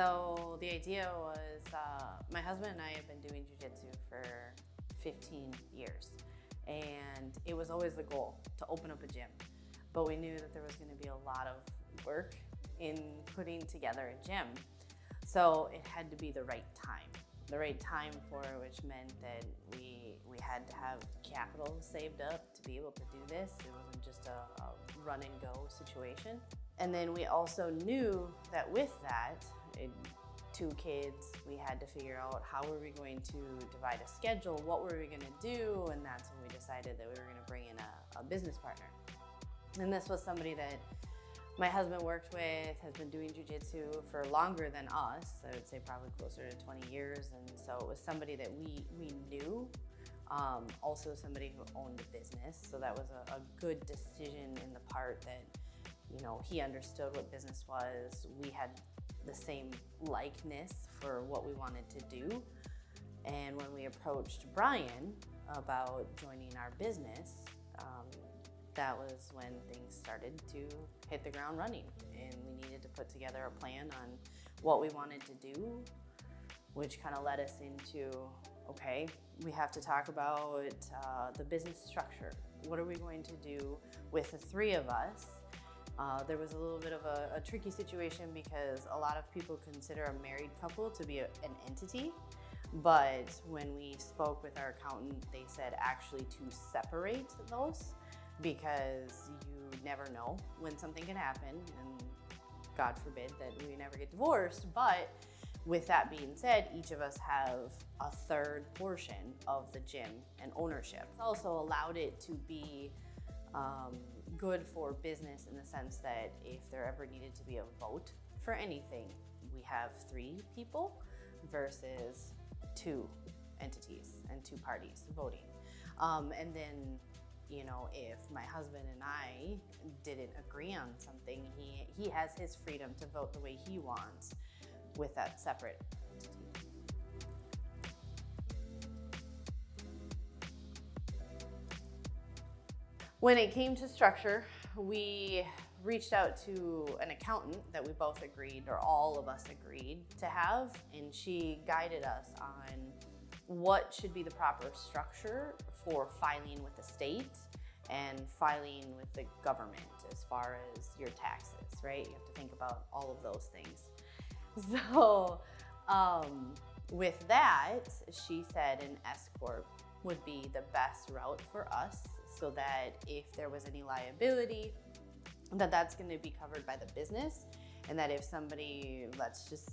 So the idea was, my husband and I have been doing jiu-jitsu for 15 years. And it was always the goal to open up a gym. But we knew that there was going to be a lot of work in putting together a gym. So it had to be the right time. The right time for it, which meant that we had to have capital saved up to be able to do this. It wasn't just a run and go situation. And then we also knew that with that, 2 kids, we had to figure out how were we going to divide a schedule, what were we going to do, and that's when we decided that we were going to bring in a business partner. And this was somebody that my husband worked with, has been doing jiu-jitsu for longer than us. I would say probably closer to 20 years. And so it was somebody that we knew, also somebody who owned a business. So that was a good decision in the part that, you know, he understood what business was. We had the same likeness for what we wanted to do. And when we approached Brian about joining our business, that was when things started to hit the ground running, and we needed to put together a plan on what we wanted to do, which kind of led us into, okay, we have to talk about the business structure. What are we going to do with the 3 of us? There was a little bit of a tricky situation because a lot of people consider a married couple to be an entity. But when we spoke with our accountant, they said actually to separate those, because you never know when something can happen, and God forbid that we never get divorced. But with that being said, each of us have a 3rd portion of the gym and ownership. It's also allowed it to be good for business in the sense that if there ever needed to be a vote for anything, we have 3 people versus 2 entities and 2 parties voting. And then, you know, if my husband and I didn't agree on something, he has his freedom to vote the way he wants with that separate entity. When it came to structure, we reached out to an accountant that we both agreed, or all of us agreed to have, and she guided us on what should be the proper structure for filing with the state and filing with the government as far as your taxes, right? You have to think about all of those things. So with that, she said an S-corp would be the best route for us, so that if there was any liability, that's going to be covered by the business, and that if somebody, let's just,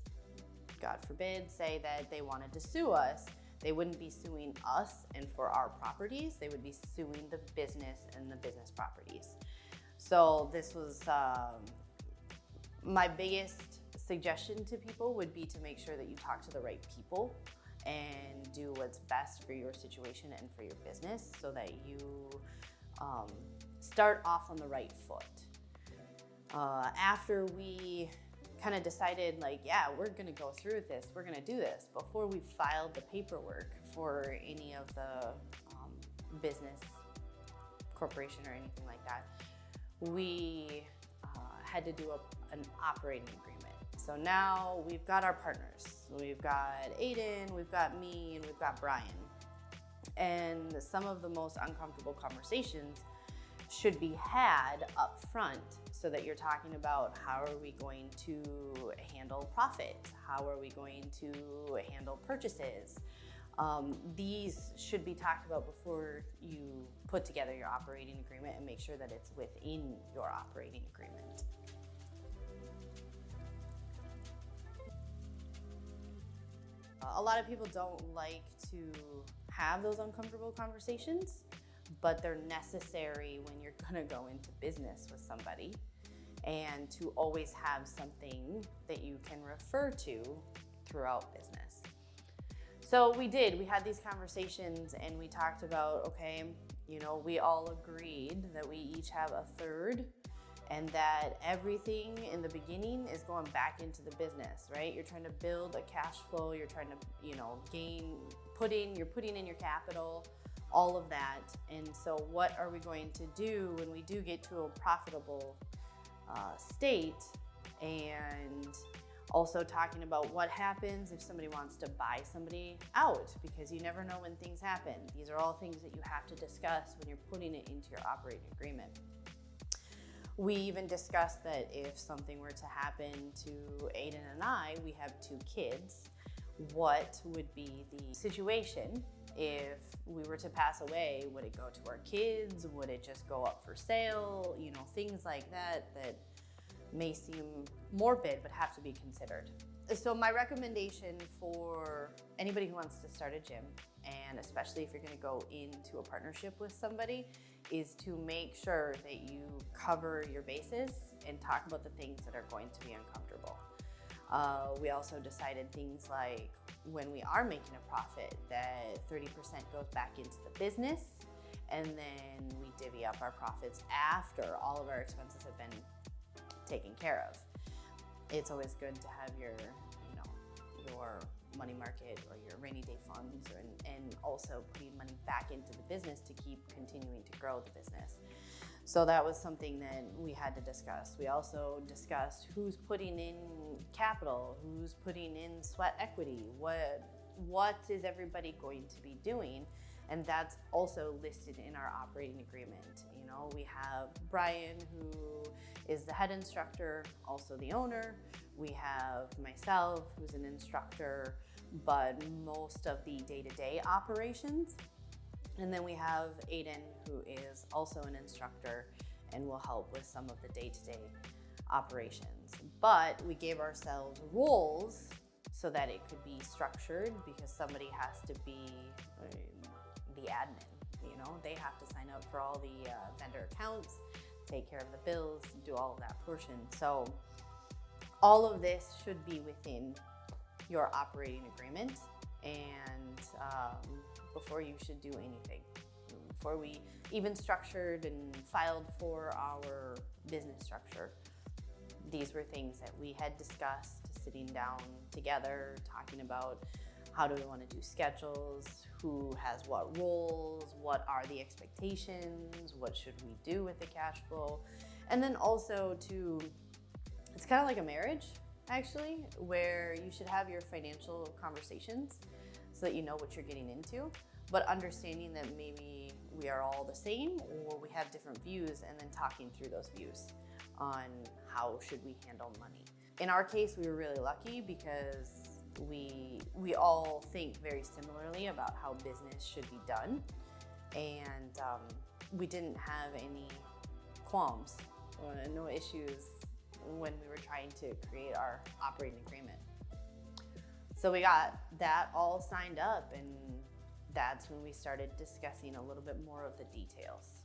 God forbid, say that they wanted to sue us, they wouldn't be suing us and for our properties, they would be suing the business and the business properties. So this was my biggest suggestion to people would be to make sure that you talk to the right people and do what's best for your situation and for your business, so that you start off on the right foot. After we kind of decided, like, yeah, we're gonna go through with this, we're gonna do this, before we filed the paperwork for any of the business, corporation, or anything like that, we had to do an operating agreement. So now we've got our partners. We've got Aiden, we've got me, and we've got Brian. And some of the most uncomfortable conversations should be had up front, so that you're talking about how are we going to handle profit? How are we going to handle purchases? These should be talked about before you put together your operating agreement, and make sure that it's within your operating agreement. A lot of people don't like to have those uncomfortable conversations, but they're necessary when you're gonna go into business with somebody, and to always have something that you can refer to throughout business. So we had these conversations, and we talked about, okay, you know, we all agreed that we each have a 3rd, and that everything in the beginning is going back into the business, right? You're trying to build a cash flow, you're trying to, you know, you're putting in your capital, all of that. And so what are we going to do when we do get to a profitable state, and Also talking about what happens if somebody wants to buy somebody out, because you never know when things happen. These are all things that you have to discuss when you're putting it into your operating agreement. We even discussed that if something were to happen to Aiden and I, we have 2 kids, what would be the situation if we were to pass away? Would it go to our kids? Would it just go up for sale? You know, things like that that may seem morbid but have to be considered. So my recommendation for anybody who wants to start a gym, and especially if you're going to go into a partnership with somebody, is to make sure that you cover your bases and talk about the things that are going to be uncomfortable. We also decided things like when we are making a profit, that 30% goes back into the business, and then we divvy up our profits after all of our expenses have been taken care of. It's always good to have your money market or your rainy day funds, and also putting money back into the business to keep continuing to grow the business. So that was something that we had to discuss. We also discussed who's putting in capital, who's putting in sweat equity, what is everybody going to be doing, and that's also listed in our operating agreement. You know, we have Brian, who is the head instructor, also the owner. We have myself, who's an instructor, but most of the day-to-day operations. And then we have Aiden, who is also an instructor and will help with some of the day-to-day operations. But we gave ourselves roles so that it could be structured, because somebody has to be the admin. You know, they have to sign up for all the vendor accounts, take care of the bills, do all of that portion. So all of this should be within your operating agreement, and before you should do anything. Before we even structured and filed for our business structure, these were things that we had discussed, sitting down together, talking about how do we want to do schedules, who has what roles, what are the expectations, what should we do with the cash flow. And then also it's kind of like a marriage, actually, where you should have your financial conversations so that you know what you're getting into, but understanding that maybe we are all the same or we have different views, and then talking through those views on how should we handle money. In our case, we were really lucky because we all think very similarly about how business should be done, and we didn't have any qualms, no issues when we were trying to create our operating agreement. So we got that all signed up, and that's when we started discussing a little bit more of the details.